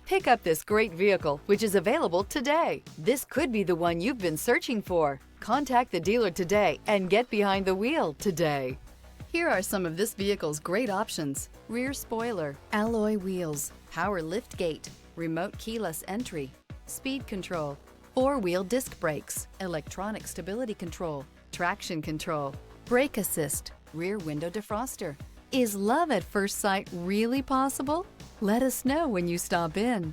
Pick up this great vehicle, which is available today. This could be the one you've been searching for. Contact the dealer today and get behind the wheel today. Here are some of this vehicle's great options: rear spoiler, alloy wheels, power lift gate, remote keyless entry, speed control, four-wheel disc brakes, electronic stability control, traction control, brake assist, rear window defroster. Is love at first sight really possible? Let us know when you stop in.